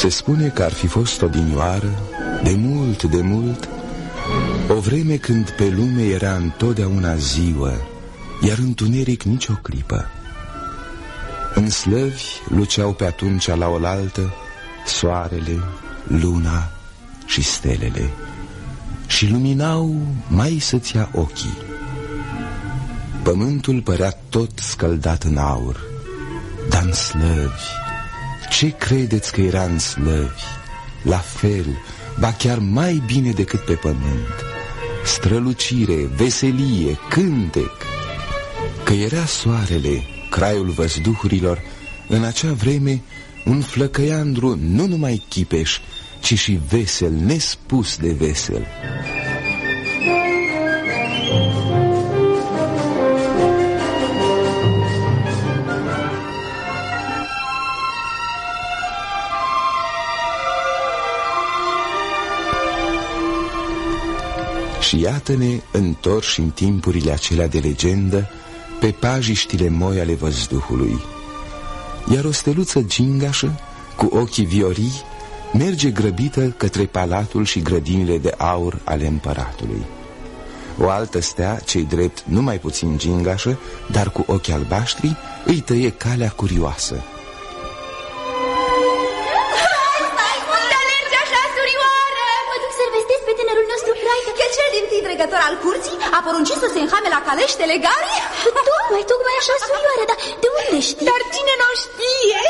Se spune că ar fi fost odinioară, de mult, de mult, o vreme când pe lume era întotdeauna ziua, iar întuneric nici o clipă. În slăvi luceau pe atunci la oaltă soarele, luna și stelele și luminau mai să-ți ia ochii. Pământul părea tot scăldat în aur, dar în slăvi, ce credeți că era în slăvi? La fel, ba chiar mai bine decât pe pământ. Strălucire, veselie, cântec. Că era soarele, craiul văzduhurilor, în acea vreme un flăcăiandru nu numai chipeș, ci și vesel, nespus de vesel. Și iată-ne întorși în timpurile acelea de legendă, pe pajiștile moi ale văzduhului. Iar o steluță gingașă, cu ochii viorii, merge grăbită către palatul și grădinile de aur ale împăratului. O altă stea, ce-i drept numai puțin gingașă, dar cu ochi albaștri, îi tăie calea curioasă. Dregător al curții a poruncit să se înhame la caleștele Gari? Tocmai așa, surioară, dar de unde știi? Dar cine nu știe?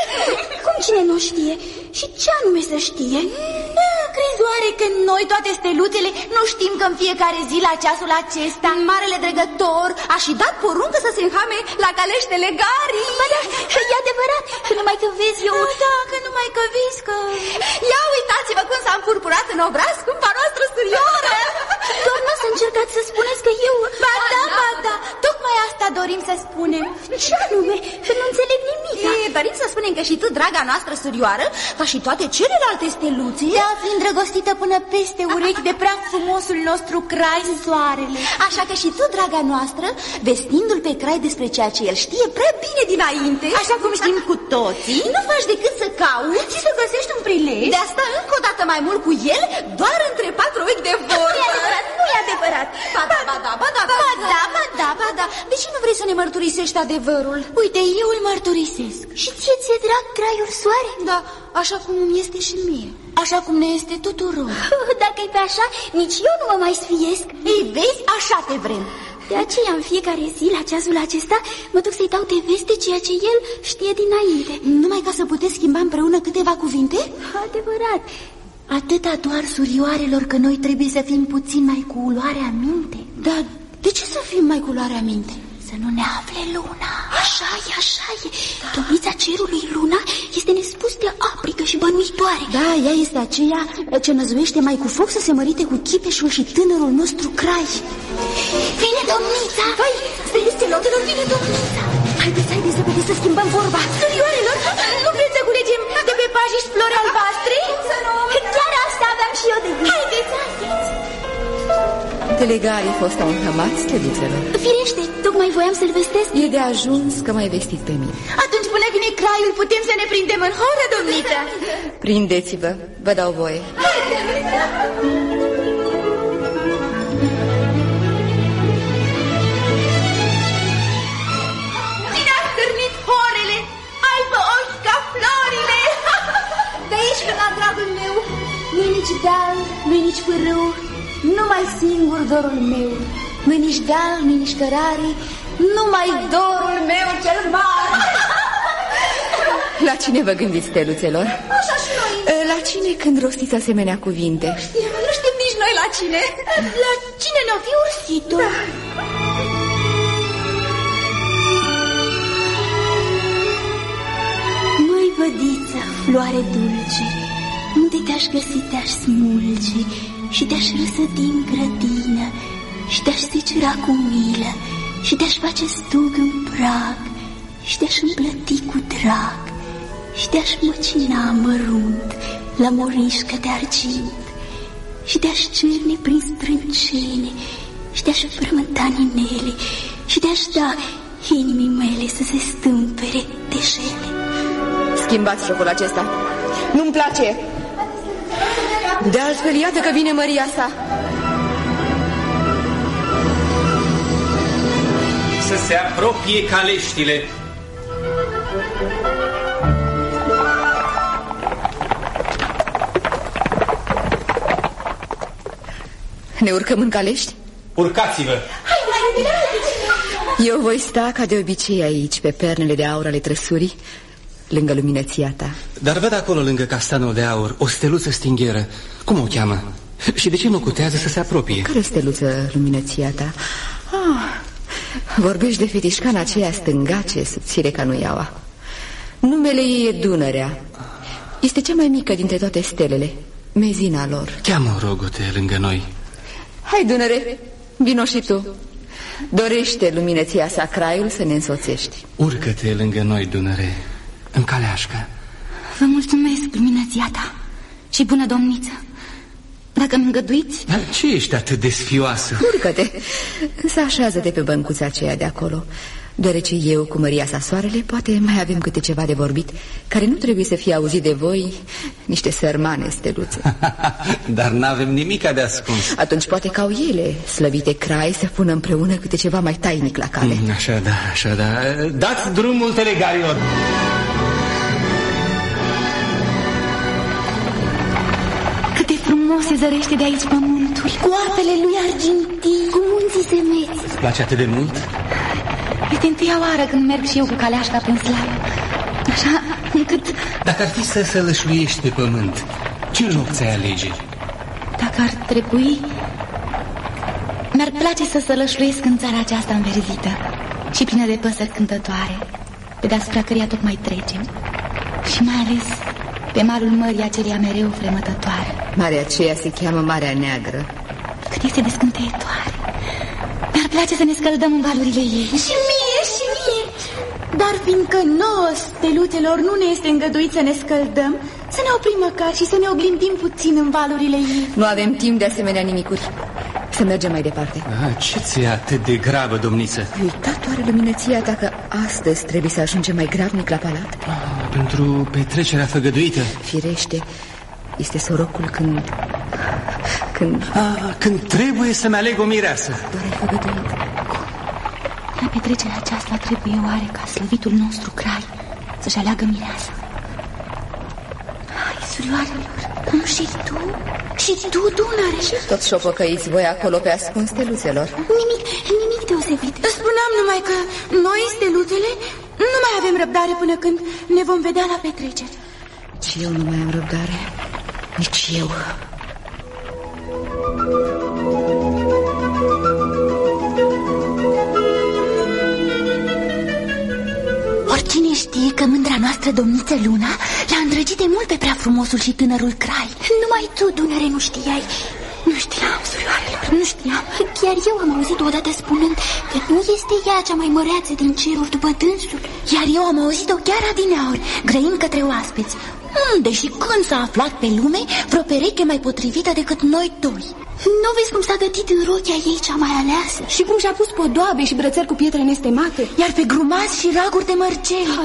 Cum cine nu știe? Și ce anume să știe? Crezi oare că noi, toate steluțele, nu știm că în fiecare zi la ceasul acesta marele dregător a și dat poruncă să se înhame la caleștele Gari? Ba da, e adevărat, că numai că vezi eu... Da, că numai că vezi că... Ia uitați-vă cum s-a împurpurat în obraz scumpa noastră surioară! Doar nu să încercați să spuneți că eu... Ba da, tocmai asta dorim să spunem. Ce anume? Că nu înțeleg nimic. Dorim să spunem că și tu, draga noastră surioară, ca și toate celelalte steluțe, te afli îndrăgostită până peste urechi de prea frumosul nostru crai, soarele. Așa că și tu, draga noastră, vestindu-l pe crai despre ceea ce el știe prea bine dinainte, așa cum știm cu toții, nu faci decât să cauți și să găsești un prilej de a sta încă o dată mai mult cu el, doar între patru ochi de vorbă. Nu e adevărat. Ba da. De ce nu vrei să ne mărturisești adevărul? Uite, eu îl mărturisesc. Și ție drag craiul soare? Da, așa cum îmi este și mie. Așa cum ne este tuturor. Dacă e pe așa, nici eu nu mă mai sfiesc. Ei, vezi, așa te vrem. De aceea, în fiecare zi, la ceasul acesta, mă duc să-i dau de veste ceea ce el știe dinainte. Numai ca să puteți schimba împreună câteva cuvinte? Adevărat. Atâta doar surioarelor că noi trebuie să fim puțin mai cu uloarea minte. Dar de ce să fim mai cu uloarea minte? Să nu ne afle luna. Așa e. Domnița cerului luna este nespus de aprigă și bănuitoare. Da, ea este aceea ce năzuiește mai cu foc să se mărite cu chipeșul și tânărul nostru crai. Vine domnița! Hai, stăiți-lor, vine domnița! Haideți, repede să schimbăm vorba. Surioarelor, nu vreți să culegem de pe pajiști flori albastre? Chiar asta aveam și eu de gând. Haideți! Telegarii fost au înhămat steluțelor. Firește, tocmai voiam să-l vestesc. E de ajuns că m-ai vestit pe mine. Atunci până vine craiul, putem să ne prindem în horă, domniță? Prindeți-vă, vă dau voie. Cine a stârnit horele? Aibă ochi ca florile! De aici până la dragul meu, nu-i nici deal, nu-i nici pârâu, numai singur dorul meu. Nu-i nici deal, nu-i nici cărare, numai dorul meu cel mare. La cine vă gândiți, steluțelor? Așa și noi. La cine când rostiți asemenea cuvinte? Nu știm nici noi la cine. La cine ne-o fi ursit-o? Da. Măi, vădiță, floare dulce, unde te-aș găsi, te-aș smulge și te-aș răsădi în grădină și te-aș secera cu milă și te-aș face stug în prag și te-aș împlăti cu drag și te-aș măcina mărunt la morișcă de argint și te-aș cerne prin sprâncene și te-aș frământa în inele și te-aș da inimii mele să se stâmpere de jele. Schimbați jocul acesta. Nu-mi place. De altfel, iată că vine măria sa. Să se apropie caleștile. Ne urcăm în calești? Urcați-vă! Eu voi sta ca de obicei aici, pe pernele de aur ale trăsurii, lângă luminăția ta. Dar văd acolo, lângă castanul de aur, o steluță stingheră. Cum o cheamă? Și de ce nu cutează să se apropie? Care steluță, luminăția ta? Vorbești de fetișcana aceea stângace, subțire ca nuiaua. Numele ei e Dunărea. Este cea mai mică dintre toate stelele, mezina lor. Cheamă, rogote, lângă noi. Hai, Dunăre, vino și tu. Dorește luminăția sa craiul să ne însoțești. Urcă-te lângă noi, Dunăre, în caleașcă. Vă mulțumesc, luminăția ta și bună domniță. Dacă îmi îngăduiți... Dar ce ești atât de sfioasă? Urcă-te, însă așează-te pe băncuța aceea de acolo, deoarece eu, cu măria sa soarele, poate mai avem câte ceva de vorbit, care nu trebuie să fie auzit de voi, niște sărmane steluțe. Dar n-avem nimica de ascuns. Atunci poate ca ele, slăvite crai, să pună împreună câte ceva mai tainic la cale. Așa da. Dați drumul telegarilor. Se zărește de aici pământul, cu apele lui argintii, cu munții semeți. Îți place atât de mult? Este întâia oară când merg și eu cu caleașca prin slavă. Așa încât... Dacă ar fi să sălășluiești pe pământ, ce loc ți-ai alege? Dacă ar trebui, mi-ar place să sălășluiesc în țara aceasta înverzită și plină de păsări cântătoare, pe deasupra căreia tocmai trecem. Și mai ales pe malul mării acelia mereu fremătătoare. Marea aceea se cheamă Marea Neagră. Cât este de scânteietoare. Mi-ar place să ne scăldăm în valurile ei. Și mie. Dar fiindcă nouă, steluțelor, nu ne este îngăduit să ne scăldăm, să ne oprim măcar și să ne oglindim puțin în valurile ei. Nu avem timp de asemenea nimicuri. Să mergem mai departe. Ce ți-e atât de gravă, domniță? Ai uitat oare luminăția ta că astăzi trebuie să ajungem mai gravnic la palat? Pentru petrecerea făgăduită. Firește, este sorocul când trebuie să-mi aleg o mireasă. Doar ai făgăduit. La petrecerea aceasta trebuie oare ca slăvitul nostru Crai să-și aleagă mireasa? Hai, surioarelor, și tu, Dunăre. Și tot șopăcăiți voi acolo pe ascuns steluțelor. Nimic deosebit. Spuneam numai că noi, steluțele, nu mai avem răbdare până când ne vom vedea la petrecere. Și eu nu mai am răbdare. Nici eu. Oricine știe că mândra noastră domniță Luna l-a îndrăgit de mult pe prea frumosul și tânărul Crai. Numai tu, Dunăre, nu știai. Nu știam, surioarelor, nu știam. Chiar eu am auzit odată spunând că nu este ea cea mai măreață din ceruri după dânsul. Iar eu am auzit-o chiar adineauri, grăind către oaspeți. Unde și când s-a aflat pe lume vreo pereche mai potrivită decât noi doi? Nu vezi cum s-a gătit în rochia ei cea mai aleasă? Și cum și-a pus podoabe și brățări cu pietre nestemate? Iar pe grumați și raguri de mărgeli.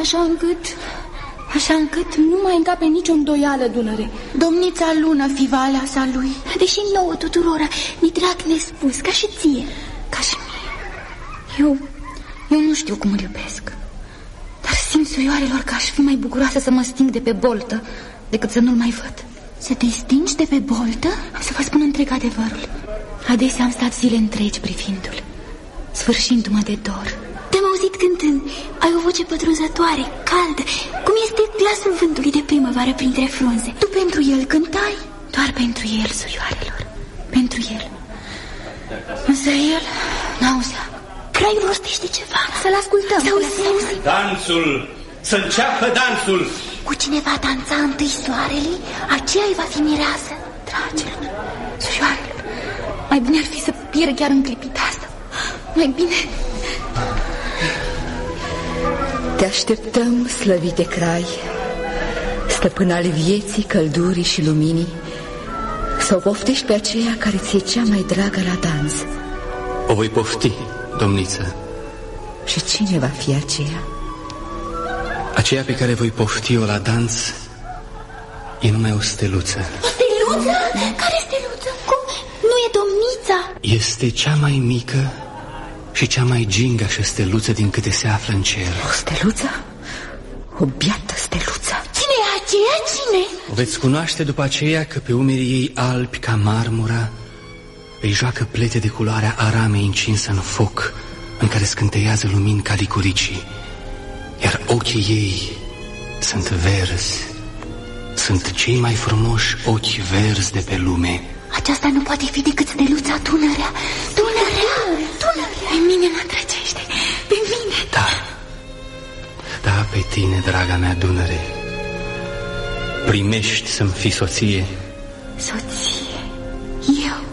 Așa încât nu mai încape nicio îndoială, Dunăre. Domnița Lună, fiva aleasa lui. Deși nouă tuturora, ni drag nespus, ca și ție. Ca și mie. Eu nu știu cum îl iubesc. Dar simt, surioarelor, că aș fi mai bucuroasă să mă sting de pe boltă decât să nu-l mai văd. Să te stingi de pe boltă? Am să vă spun întreg adevărul. Adesea am stat zile întregi privindu-l, sfârșindu-mă de dor. Te-am auzit cântând. Ai o voce pătrunzătoare, caldă, cum este glasul vântului de primăvară printre frunze. Tu pentru el cântai? Doar pentru el, surioarelor. Pentru el. Însă el n-auzea. Craiul rostește ceva. Să-l ascultăm. Să auzim. Dansul! Să înceapă dansul! Cu cine va danța întâi soarele, aceea îi va fi mireasă. Dragilor, surioarelor, mai bine ar fi să pierd chiar în clipita asta. Mai bine... Te așteptăm, slăvite Crai, stăpân al vieții, căldurii și luminii, să o poftești pe aceea care ți-e cea mai dragă la dans. O voi pofti, domniță. Și cine va fi aceea? Aceea pe care voi pofti-o la dans E numai o steluță. O steluță? Care steluță? Cum? Nu e domnița? Este cea mai mică și cea mai gingașă steluță din câte se află în cer. O steluță? O biată steluță. Cine e aceea? Cine? O veți cunoaște după aceea că pe umerii ei albi ca marmura îi joacă plete de culoarea aramei încinsă în foc, în care scânteiază lumini ca licuricii, iar ochii ei sunt verzi. Sunt cei mai frumoși ochi verzi de pe lume. Aceasta nu poate fi decât steluța Dunărea. Dunărea! Pe mine mă trăcește. Pe mine. Da, pe tine, draga mea Dunăre. Primești să-mi fii soție. Soție? Eu?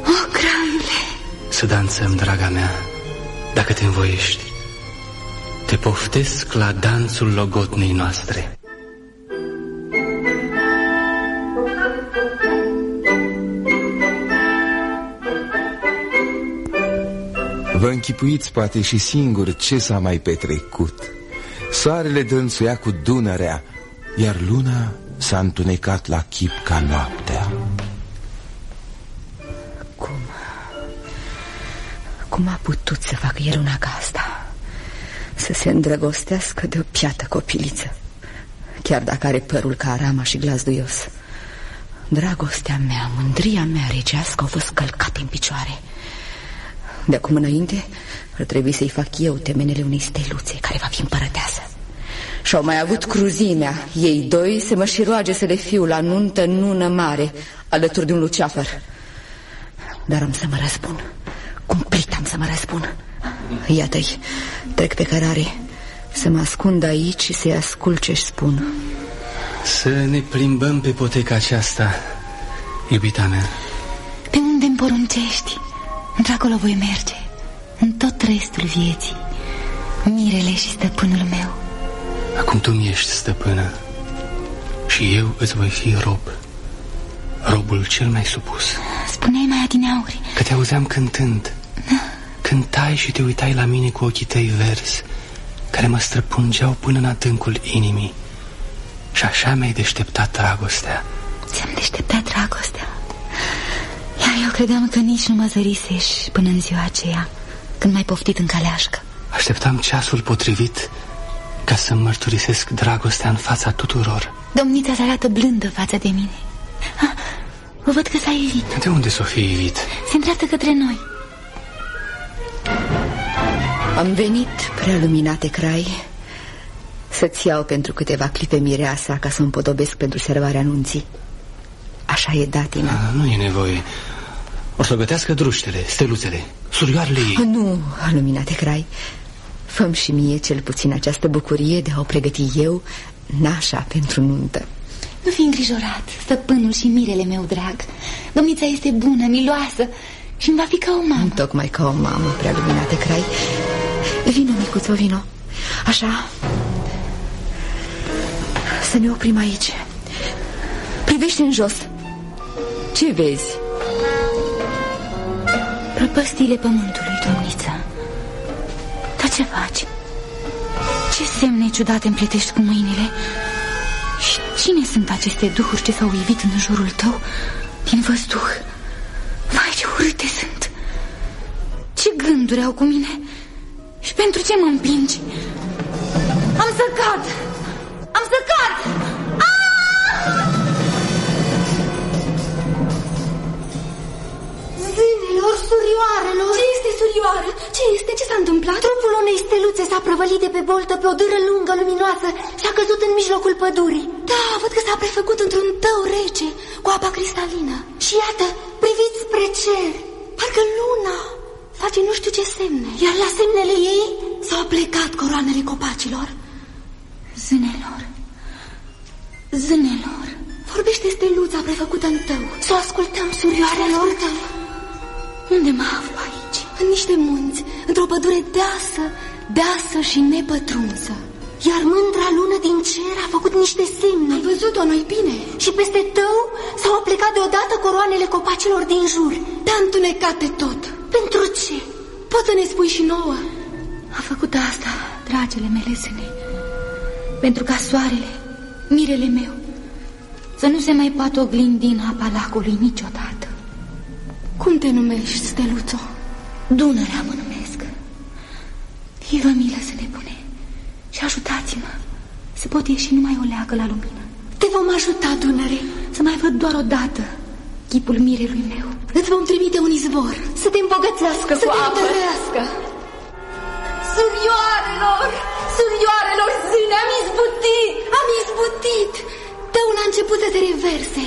O, graiule! Să dansăm, draga mea, dacă te învoiești. Te poftesc la dansul logotnei noastre. Vă închipuiți poate și singur ce s-a mai petrecut. Soarele dănțuia cu Dunărea, iar luna s-a întunecat la chip ca noaptea. Cum a putut să facă el una ca asta? Să se îndrăgostească de o piată copiliță, chiar dacă are părul ca arama și glas duios. Dragostea mea, mândria mea regească au fost călcate în picioare. De acum înainte ar trebui să-i fac eu temenele unei steluțe care va fi împărăteasă. Și-au mai avut cruzimea ei doi să mă și roage să le fiu la nuntă în nună mare, alături de un luceafăr. Dar am să mă răspund. Cumplit am să mă răspund. Iată-i, trec pe cărare, să mă ascund aici și să-i ascult ce-și spun. Să ne plimbăm pe poteca aceasta, iubita mea. Pe unde-mi poruncești, într-acolo voi merge, în tot restul vieții, mirele și stăpânul meu. Acum tu mi ești stăpână și eu îți voi fi rob, robul cel mai supus. Spuneai mai adineauri că te auzeam cântând. Cântai și te uitai la mine cu ochii tăi verzi, care mă străpungeau până în adâncul inimii. Și așa mi-ai deșteptat dragostea. Ți-am deșteptat dragostea. Iar eu credeam că nici nu mă zărisești până în ziua aceea, când m-ai poftit în caleașcă. Așteptam ceasul potrivit ca să-mi mărturisesc dragostea în fața tuturor. Domnița se arată blândă față de mine. Vă văd că s-a ivit. De unde s-o fi ivit? Se îndreaptă către noi. Am venit, prea luminate crai, să-ți iau pentru câteva clipe mireasa, ca să îmi podobesc pentru servarea nunții. Așa e datina. Nu e nevoie. O să gătească druștele, steluțele, surioarele ei. Nu, luminate crai, fă-mi și mie cel puțin această bucurie de a o pregăti eu, nașa, pentru nuntă. Nu fi îngrijorat, stăpânul și mirele meu drag. Domnița este bună, miloasă și îmi va fi ca o mamă. Tocmai ca o mamă, prea luminate crai. Vino, micuțo, vino. Așa. Să ne oprim aici. Privește în jos. Ce vezi? Prăpăstiile pământului, domniță. Dar ce faci? Ce semne ciudate împletești cu mâinile? Și cine sunt aceste duhuri ce s-au ivit în jurul tău din văzduh? Vai, ce urâte sunt! Ce gânduri au cu mine? Și pentru ce mă împingi? Am să cad! Am să cad! Zânelor, surioarelor! Ce este, surioară? Ce este? Ce s-a întâmplat? Trupul unei steluțe s-a prăvălit de pe boltă pe o dâră lungă, luminoasă și a căzut în mijlocul pădurii. Da, văd că s-a prefăcut într-un tău rece cu apa cristalină. Și iată, priviți spre cer, Parcă luna face nu știu ce semne. iar la semnele ei S-au plecat coroanele copacilor. Zânelor, zânelor, vorbește steluța prefăcută în tău. să o ascultăm, surioarelor. Unde mă aflu aici? În niște munți, într-o pădure deasă, deasă și nepătrunsă. Iar mândra lună din cer a făcut niște semne. Ai văzut-o, nu-i bine? Și peste tău s-au plecat deodată coroanele copacilor din jur. Te-a întunecat de tot. Pentru ce? Poți să ne spui și nouă? A făcut asta, dragele mele zâne, pentru ca soarele, mirele meu, să nu se mai poată oglindi în apa lacului niciodată. Cum te numești, Steluțo? Dunărea mă numesc. Fie-vă milă să ne pune și ajutați-mă să pot ieși numai o leagă la lumină. Te vom ajuta, Dunăre. Să mai văd doar o dată chipul mirelui meu. Îți vom trimite un izvor să te îmbogățească cu apă. Să te întărească. Surioarelor, surioarelor zâne, am izbutit! Am izbutit! Tăul a început să se reverse.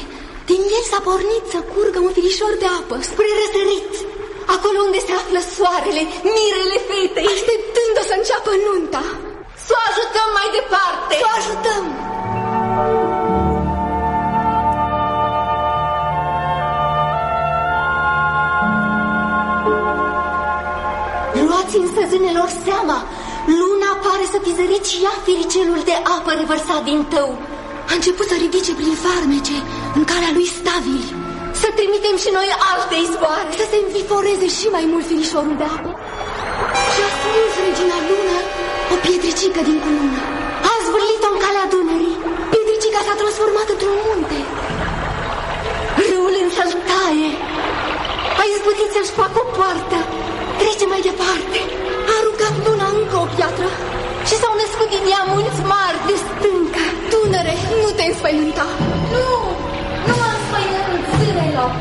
Din el s-a pornit să curgă un firișor de apă spre răsărit, acolo unde se află soarele, mirele fetei, așteptând-o să înceapă nunta. Să o ajutăm mai departe! Să o ajutăm! Luați însă, zânelor, seama! Luna pare să fi zărit și ea firicelul de apă revărsat din tău. A început să ridice prin farmece în calea lui stabili. Să trimitem și noi alte izvoare, să se înviforeze și mai mult firișorul de apă. Și a smuls regina Lună o pietricică din cunună. A zvârlit-o în calea Dunării. Pietricica s-a transformat într-un munte. Râul însă îl taie. A izbutit să-și facă o poartă. Trece mai departe. A aruncat Luna încă o piatră și s-au născut din ea munți mari de stâncă. Dunăre, nu te înspăimânta. Nu mă înspăimânt, zânelor.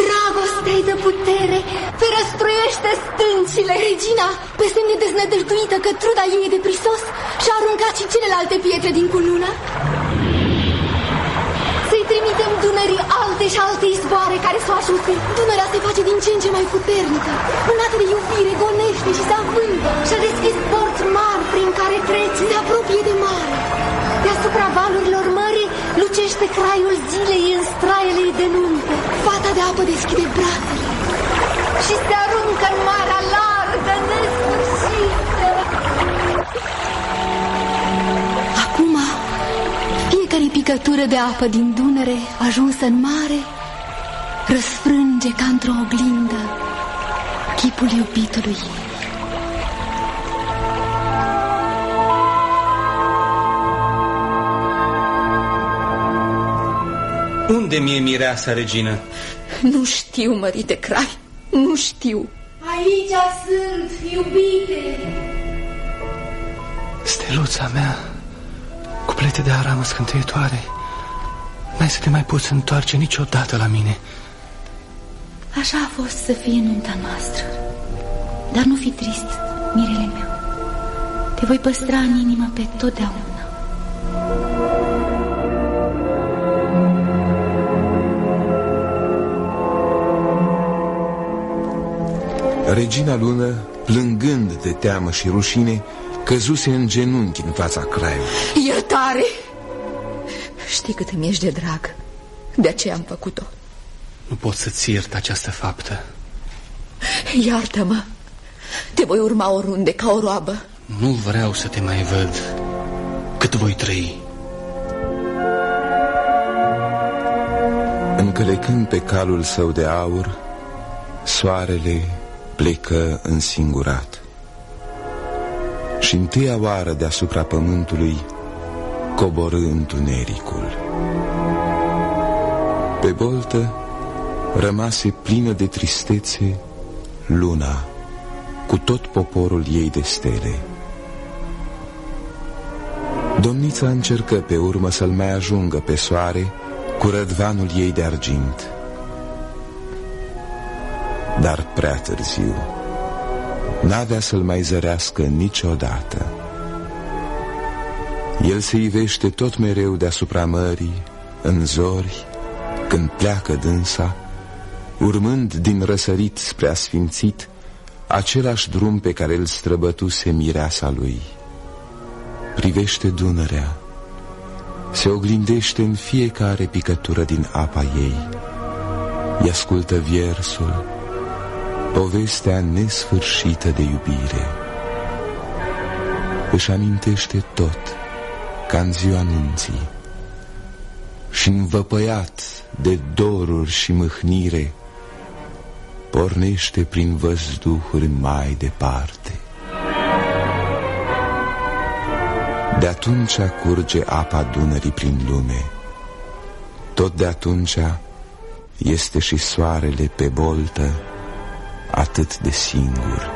Dragostea-i de putere ferăstruiește stâncile. Regina, pe semne deznădăjduită că truda ei e de prisos, și-a aruncat și celelalte pietre din cunună. Să-i trimitem Dunării alte și alte izvoare care să o ajute. Dunărea se face din ce în ce mai puternică, mânată de iubire, gonește și se avântă. Și-a deschis porți mari prin care trece, se apropie de mare. Deasupra valurilor mării lucește craiul zilei în straiele de nuntă. Fata de apă deschide brațele și se aruncă în marea largă, nesfârșită. Acum, fiecare picătură de apă din Dunăre, ajunsă în mare, răsfrânge ca într-o oglindă chipul iubitului ei. Unde mi-e mireasa, regină? Nu știu, mărite Crai, nu știu. Aici sunt, iubite. Steluța mea, cu plete de aramă scânteietoare, n-ai să te mai poți întoarce niciodată la mine. Așa a fost să fie nunta noastră. Dar nu fi trist, mirele meu. Te voi păstra în inimă pe totdeauna. Regina Lună, plângând de teamă și rușine, căzuse în genunchi în fața Craiului. Iertare! Știi cât îmi ești de drag. De aceea am făcut-o. Nu pot să-ți iert această faptă. Iartă-mă. Te voi urma oriunde ca o roabă. Nu vreau să te mai văd cât voi trăi. Încălecând pe calul său de aur, soarele plecă însingurat. Și întâia oară deasupra pământului coborâ întunericul. Pe boltă rămase plină de tristețe Luna, cu tot poporul ei de stele. Domnița încercă pe urmă să-l mai ajungă pe soare cu rădvanul ei de argint. Dar prea târziu. N-avea să-l mai zărească niciodată. El se ivește tot mereu deasupra mării, în zori, când pleacă dânsa, urmând din răsărit spre asfințit același drum pe care îl străbătuse mireasa lui. Privește Dunărea, se oglindește în fiecare picătură din apa ei. Îi ascultă viersul, povestea nesfârșită de iubire. Își amintește tot, ca în ziua nunții, și învăpăiat de doruri și mâhnire, pornește prin văzduhuri mai departe. De atunci curge apa Dunării prin lume, Tot de atunci este și soarele pe boltă atât de singur.